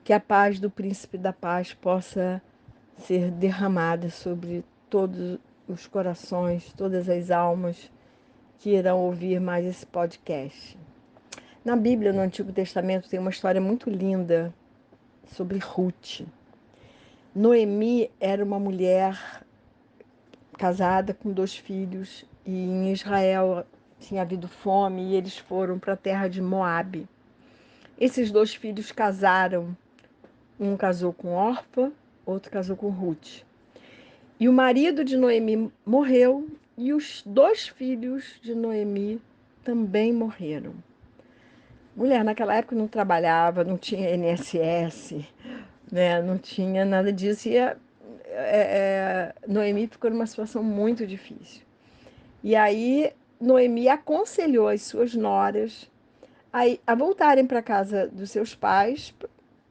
que a paz do Príncipe da Paz possa ser derramada sobre todos os corações, todas as almas que irão ouvir mais esse podcast. Na Bíblia, no Antigo Testamento, tem uma história muito linda sobre Ruth. Noemi era uma mulher casada com 2 filhos e em Israel tinha havido fome e eles foram para a terra de Moabe. Esses 2 filhos casaram, um casou com Orfa, outro casou com Ruth. E o marido de Noemi morreu e os 2 filhos de Noemi também morreram. Mulher, naquela época não trabalhava, não tinha INSS, né? Não tinha nada disso. E Noemi ficou numa situação muito difícil. E aí Noemi aconselhou as suas noras a voltarem para a casa dos seus pais,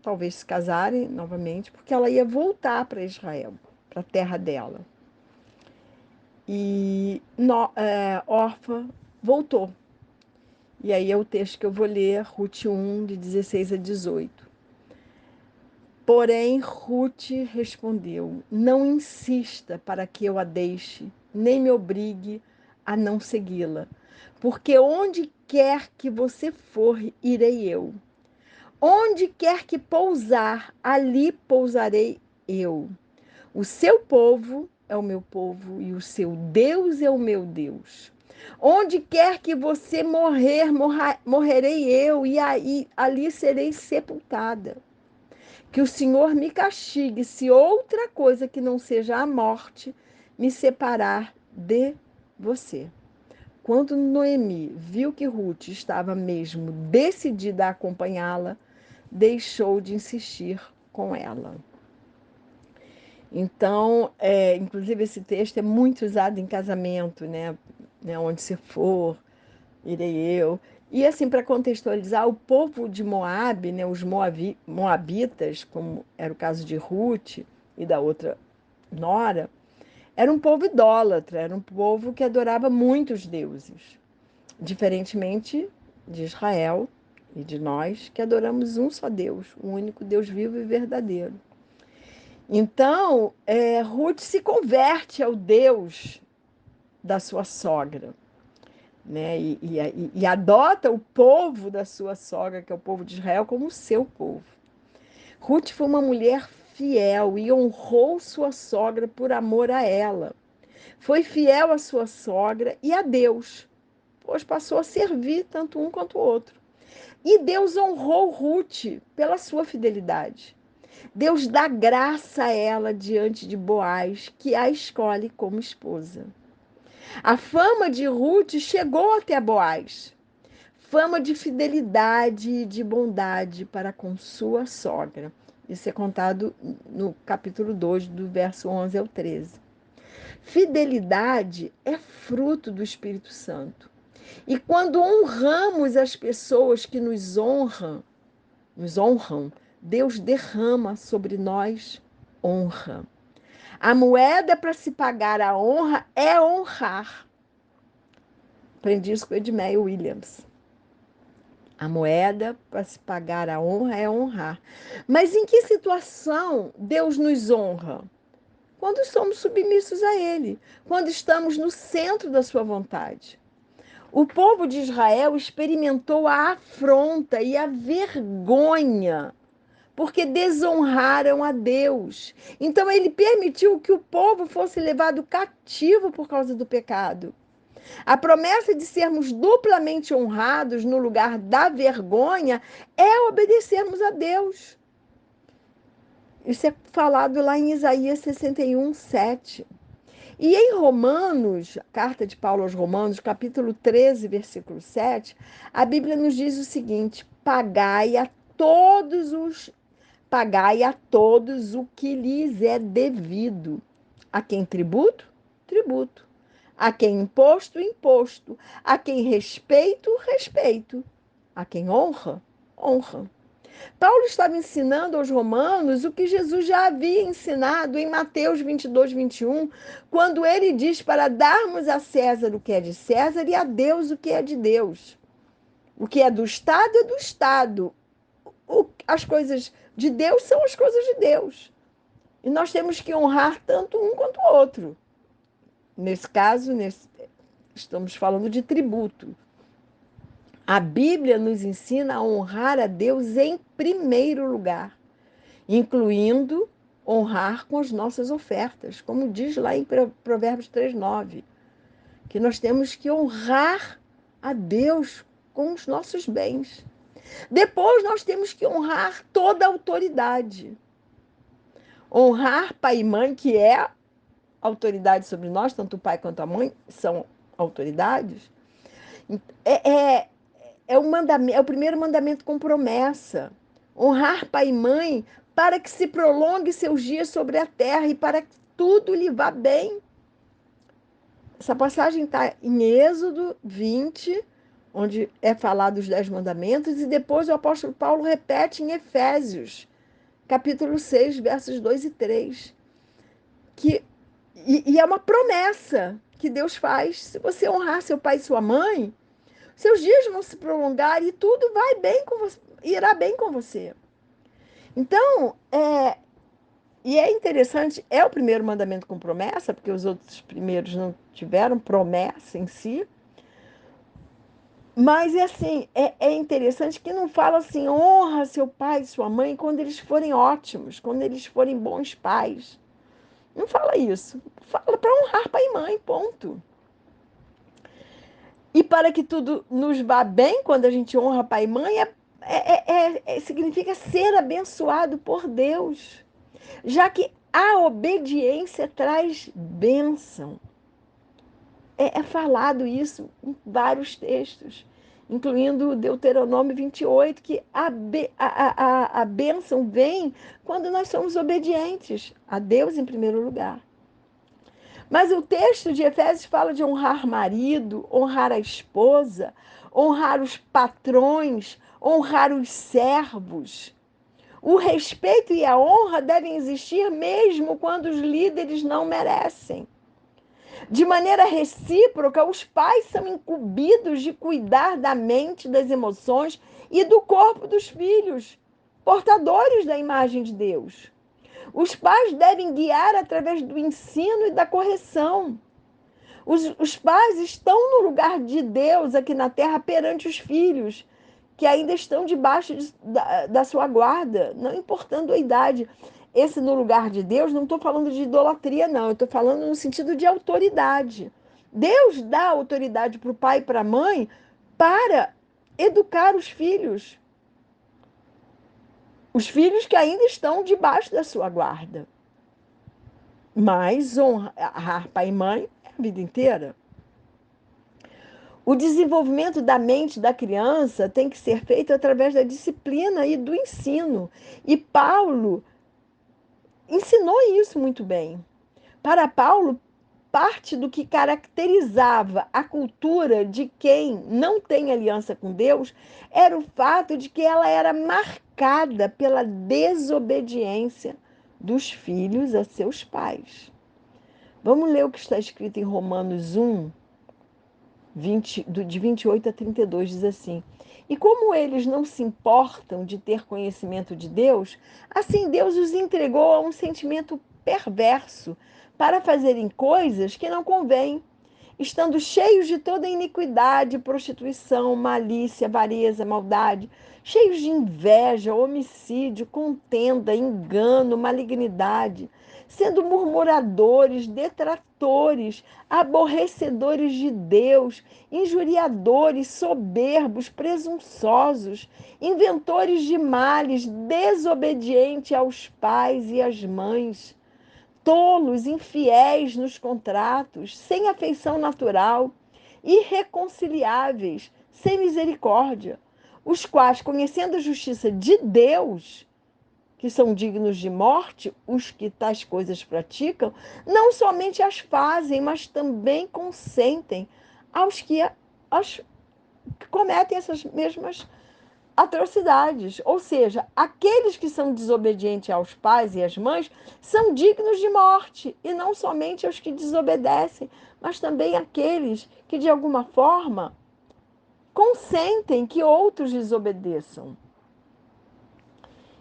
talvez se casarem novamente, porque ela ia voltar para Israel, para a terra dela. E Orfa voltou. E aí é o texto que eu vou ler, Ruth 1, de 16 a 18. Porém, Ruth respondeu: Não insista para que eu a deixe, nem me obrigue a não segui-la, porque onde quer que você for, irei eu. Onde quer que pousar, ali pousarei eu. O seu povo é o meu povo e o seu Deus é o meu Deus. Onde quer que você morrer, morrerei eu e aí, ali serei sepultada. Que o Senhor me castigue se outra coisa que não seja a morte me separar de você. Quando Noemi viu que Ruth estava mesmo decidida a acompanhá-la, deixou de insistir com ela. Então, inclusive esse texto é muito usado em casamento, né? Onde se for, irei eu. E assim, para contextualizar, o povo de Moabe, né, os moabitas, como era o caso de Ruth e da outra nora, era um povo idólatra, era um povo que adorava muitos deuses, diferentemente de Israel e de nós, que adoramos um só Deus, o único Deus vivo e verdadeiro. Então, Ruth se converte ao Deus da sua sogra, né? E adota o povo da sua sogra, que é o povo de Israel, como seu povo. Ruth foi uma mulher fiel e honrou sua sogra por amor a ela. Foi fiel à sua sogra e a Deus, pois passou a servir tanto um quanto o outro. E Deus honrou Ruth pela sua fidelidade. Deus dá graça a ela diante de Boaz, que a escolhe como esposa. A fama de Ruth chegou até Boaz. Fama de fidelidade e de bondade para com sua sogra. Isso é contado no capítulo 2, do verso 11 ao 13. Fidelidade é fruto do Espírito Santo. E quando honramos as pessoas que nos honram, Deus derrama sobre nós honra. A moeda para se pagar a honra é honrar. Aprendi isso com Edmeia Williams. A moeda para se pagar a honra é honrar. Mas em que situação Deus nos honra? Quando somos submissos a Ele, quando estamos no centro da sua vontade. O povo de Israel experimentou a afronta e a vergonha porque desonraram a Deus. Então ele permitiu que o povo fosse levado cativo por causa do pecado. A promessa de sermos duplamente honrados no lugar da vergonha é obedecermos a Deus. Isso é falado lá em Isaías 61, 7. E em Romanos, carta de Paulo aos Romanos, capítulo 13, versículo 7, a Bíblia nos diz o seguinte: Pagai a todos o que lhes é devido. A quem tributo? Tributo. A quem imposto? Imposto. A quem respeito? Respeito. A quem honra? Honra. Paulo estava ensinando aos romanos o que Jesus já havia ensinado em Mateus 22, 21, quando ele diz para darmos a César o que é de César e a Deus o que é de Deus. O que é do Estado é do Estado. as coisas de Deus são as coisas de Deus. E nós temos que honrar tanto um quanto o outro. Nesse caso, estamos falando de tributo. A Bíblia nos ensina a honrar a Deus em primeiro lugar, incluindo honrar com as nossas ofertas, como diz lá em Provérbios 3:9, que nós temos que honrar a Deus com os nossos bens. Depois nós temos que honrar toda a autoridade. Honrar pai e mãe, que é autoridade sobre nós, tanto o pai quanto a mãe são autoridades. É, é o primeiro mandamento com promessa. Honrar pai e mãe para que se prolongue seus dias sobre a terra e para que tudo lhe vá bem. Essa passagem está em Êxodo 20, onde é falado os 10 mandamentos, e depois o apóstolo Paulo repete em Efésios, capítulo 6, versos 2 e 3. E é uma promessa que Deus faz. Se você honrar seu pai e sua mãe, seus dias vão se prolongar e tudo vai bem com você, irá bem com você. Então, e é interessante, é o primeiro mandamento com promessa, porque os outros primeiros não tiveram promessa em si. Mas é assim, é interessante que não fala assim, honra seu pai e sua mãe quando eles forem ótimos, quando eles forem bons pais. Não fala isso. Fala para honrar pai e mãe, ponto. E para que tudo nos vá bem, quando a gente honra pai e mãe, significa ser abençoado por Deus. Já que a obediência traz bênção. É falado isso em vários textos, incluindo Deuteronômio 28, que a bênção vem quando nós somos obedientes a Deus em primeiro lugar. Mas o texto de Efésios fala de honrar marido, honrar a esposa, honrar os patrões, honrar os servos. O respeito e a honra devem existir mesmo quando os líderes não merecem. De maneira recíproca, os pais são incumbidos de cuidar da mente, das emoções e do corpo dos filhos, portadores da imagem de Deus. Os pais devem guiar através do ensino e da correção. Os pais estão no lugar de Deus aqui na terra perante os filhos, que ainda estão debaixo da sua guarda, não importando a idade. Esse no lugar de Deus, não estou falando de idolatria, não. Eu estou falando no sentido de autoridade. Deus dá autoridade para o pai e para a mãe para educar os filhos. Os filhos que ainda estão debaixo da sua guarda. Mas honrar pai e mãe é a vida inteira. O desenvolvimento da mente da criança tem que ser feito através da disciplina e do ensino. E Paulo ensinou isso muito bem. Para Paulo, parte do que caracterizava a cultura de quem não tem aliança com Deus era o fato de que ela era marcada pela desobediência dos filhos a seus pais. Vamos ler o que está escrito em Romanos 1, de 28 a 32, diz assim: E como eles não se importam de ter conhecimento de Deus, assim Deus os entregou a um sentimento perverso para fazerem coisas que não convêm, estando cheios de toda iniquidade, prostituição, malícia, avareza, maldade, cheios de inveja, homicídio, contenda, engano, malignidade, sendo murmuradores, detratores, aborrecedores de Deus, injuriadores, soberbos, presunçosos, inventores de males, desobedientes aos pais e às mães, tolos, infiéis nos contratos, sem afeição natural, irreconciliáveis, sem misericórdia, os quais, conhecendo a justiça de Deus, que são dignos de morte, os que tais coisas praticam, não somente as fazem, mas também consentem aos que cometem essas mesmas atrocidades. Ou seja, aqueles que são desobedientes aos pais e às mães são dignos de morte, e não somente os que desobedecem, mas também aqueles que, de alguma forma, consentem que outros desobedeçam.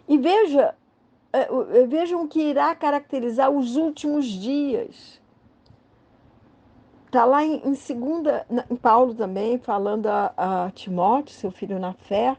E vejam que irá caracterizar os últimos dias. Está lá em segunda, em Paulo também, falando a Timóteo, seu filho na fé,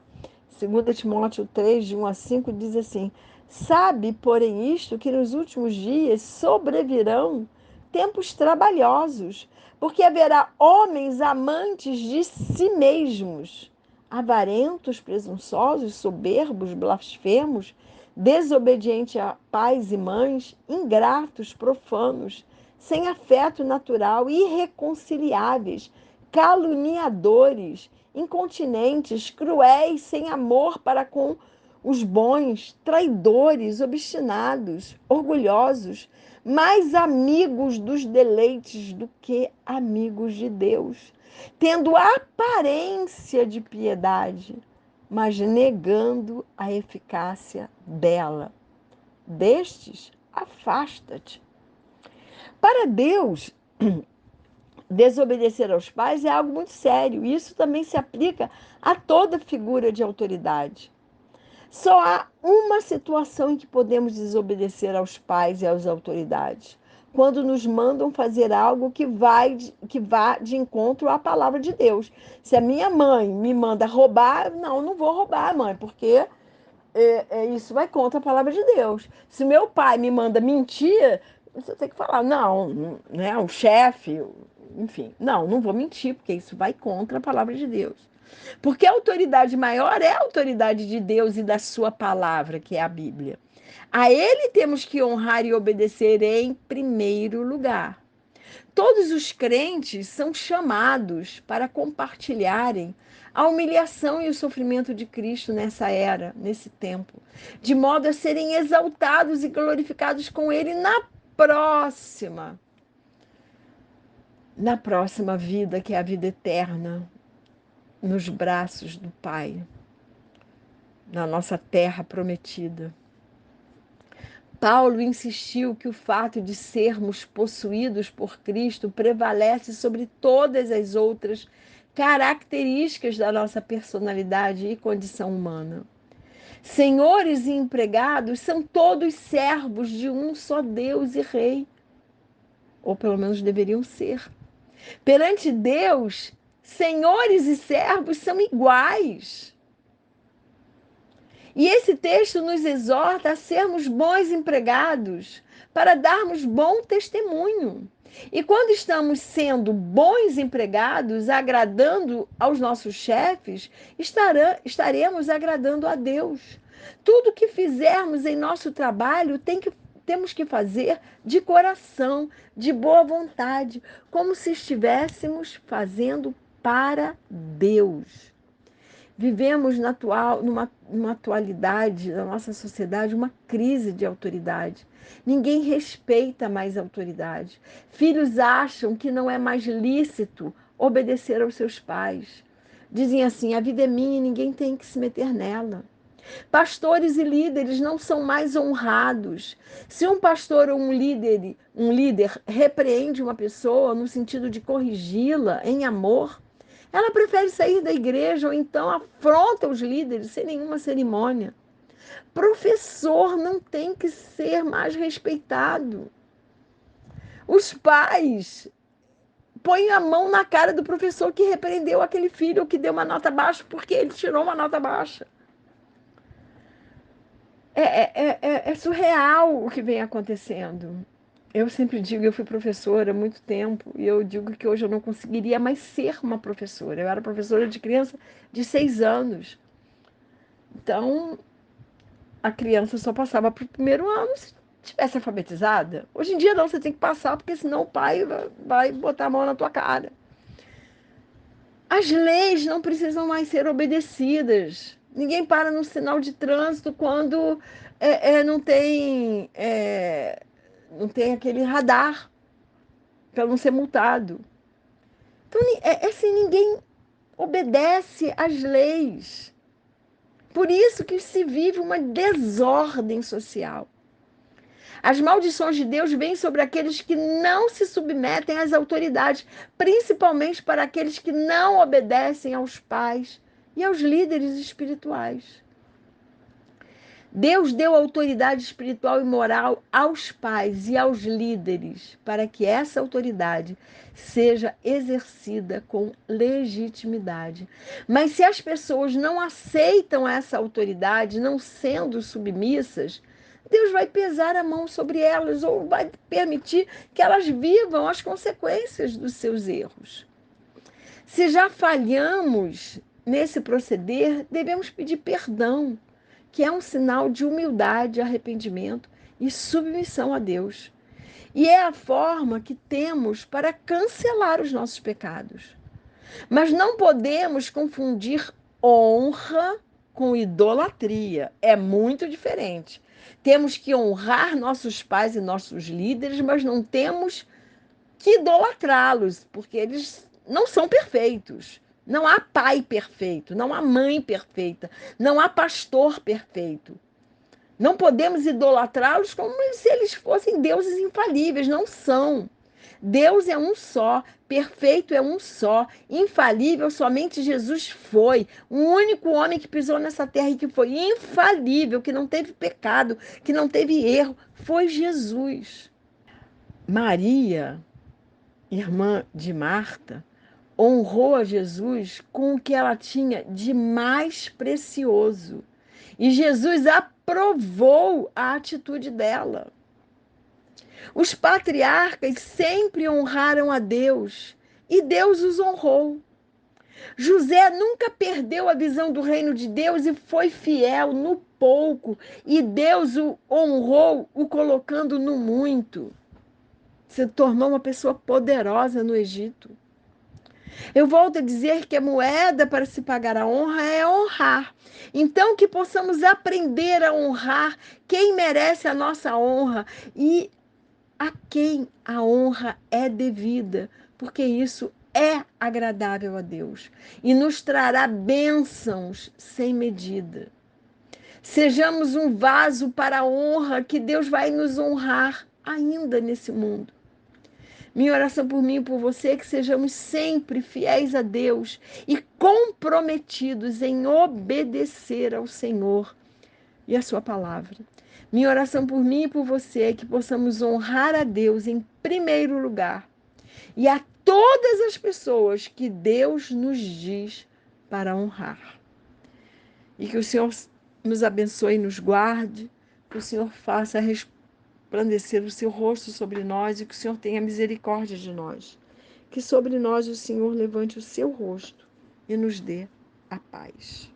2 Timóteo 3, de 1 a 5, diz assim: sabe, porém, isto, que nos últimos dias sobrevirão tempos trabalhosos, porque haverá homens amantes de si mesmos, avarentos, presunçosos, soberbos, blasfemos, desobedientes a pais e mães, ingratos, profanos, sem afeto natural, irreconciliáveis, caluniadores, incontinentes, cruéis, sem amor para com os bons, traidores, obstinados, orgulhosos, mais amigos dos deleites do que amigos de Deus, tendo aparência de piedade, mas negando a eficácia dela. Destes, afasta-te. Para Deus, desobedecer aos pais é algo muito sério. Isso também se aplica a toda figura de autoridade. Só há uma situação em que podemos desobedecer aos pais e às autoridades: quando nos mandam fazer algo que vá de encontro à palavra de Deus. Se a minha mãe me manda roubar, não vou roubar, mãe, porque isso vai contra a palavra de Deus. Se meu pai me manda mentir, você tem que falar, não, né? O chefe, enfim, não vou mentir, porque isso vai contra a palavra de Deus. Porque a autoridade maior é a autoridade de Deus e da sua palavra, que é a Bíblia. A ele temos que honrar e obedecer em primeiro lugar. Todos os crentes são chamados para compartilharem a humilhação e o sofrimento de Cristo nessa era, nesse tempo, de modo a serem exaltados e glorificados com Ele próxima, na próxima vida, que é a vida eterna, nos braços do Pai, na nossa terra prometida. Paulo insistiu que o fato de sermos possuídos por Cristo prevalece sobre todas as outras características da nossa personalidade e condição humana. Senhores e empregados são todos servos de um só Deus e Rei, ou pelo menos deveriam ser. Perante Deus, senhores e servos são iguais. E esse texto nos exorta a sermos bons empregados, para darmos bom testemunho. E quando estamos sendo bons empregados, agradando aos nossos chefes, estaremos agradando a Deus. Tudo que fizermos em nosso trabalho temos que fazer de coração, de boa vontade, como se estivéssemos fazendo para Deus. Vivemos numa atualidade da nossa sociedade, uma crise de autoridade. Ninguém respeita mais a autoridade. Filhos acham que não é mais lícito obedecer aos seus pais. Dizem assim: a vida é minha e ninguém tem que se meter nela. Pastores e líderes não são mais honrados. Se um pastor ou um líder repreende uma pessoa no sentido de corrigi-la em amor, ela prefere sair da igreja ou então afronta os líderes sem nenhuma cerimônia. Professor não tem que ser mais respeitado. Os pais põem a mão na cara do professor que repreendeu aquele filho ou que deu uma nota baixa porque ele tirou uma nota baixa. É surreal o que vem acontecendo. Eu sempre digo, eu fui professora há muito tempo, e eu digo que hoje eu não conseguiria mais ser uma professora. Eu era professora de criança de 6 anos. Então, a criança só passava para o primeiro ano se estivesse alfabetizada. Hoje em dia não, você tem que passar, porque senão o pai vai botar a mão na tua cara. As leis não precisam mais ser obedecidas. Ninguém para no sinal de trânsito quando não tem aquele radar para não ser multado. Então, assim, ninguém obedece às leis. Por isso que se vive uma desordem social. As maldições de Deus vêm sobre aqueles que não se submetem às autoridades, principalmente para aqueles que não obedecem aos pais e aos líderes espirituais. Deus deu autoridade espiritual e moral aos pais e aos líderes para que essa autoridade seja exercida com legitimidade. Mas se as pessoas não aceitam essa autoridade, não sendo submissas, Deus vai pesar a mão sobre elas ou vai permitir que elas vivam as consequências dos seus erros. Se já falhamos nesse proceder, devemos pedir perdão, que é um sinal de humildade, arrependimento e submissão a Deus. E é a forma que temos para cancelar os nossos pecados. Mas não podemos confundir honra com idolatria. É muito diferente. Temos que honrar nossos pais e nossos líderes, mas não temos que idolatrá-los, porque eles não são perfeitos. Não há pai perfeito, não há mãe perfeita, não há pastor perfeito. Não podemos idolatrá-los como se eles fossem deuses infalíveis. Não são. Deus é um só, perfeito é um só, infalível somente Jesus foi. O único homem que pisou nessa terra e que foi infalível, que não teve pecado, que não teve erro, foi Jesus. Maria, irmã de Marta, honrou a Jesus com o que ela tinha de mais precioso. E Jesus aprovou a atitude dela. Os patriarcas sempre honraram a Deus e Deus os honrou. José nunca perdeu a visão do reino de Deus e foi fiel no pouco, e Deus o honrou, o colocando no muito. Se tornou uma pessoa poderosa no Egito. Eu volto a dizer que a moeda para se pagar a honra é honrar. Então, que possamos aprender a honrar quem merece a nossa honra e a quem a honra é devida, porque isso é agradável a Deus e nos trará bênçãos sem medida. Sejamos um vaso para a honra que Deus vai nos honrar ainda nesse mundo. Minha oração por mim e por você é que sejamos sempre fiéis a Deus e comprometidos em obedecer ao Senhor e a sua palavra. Minha oração por mim e por você é que possamos honrar a Deus em primeiro lugar e a todas as pessoas que Deus nos diz para honrar. E que o Senhor nos abençoe e nos guarde, que o Senhor faça resplandecer o seu rosto sobre nós e que o Senhor tenha misericórdia de nós. Que sobre nós o Senhor levante o seu rosto e nos dê a paz.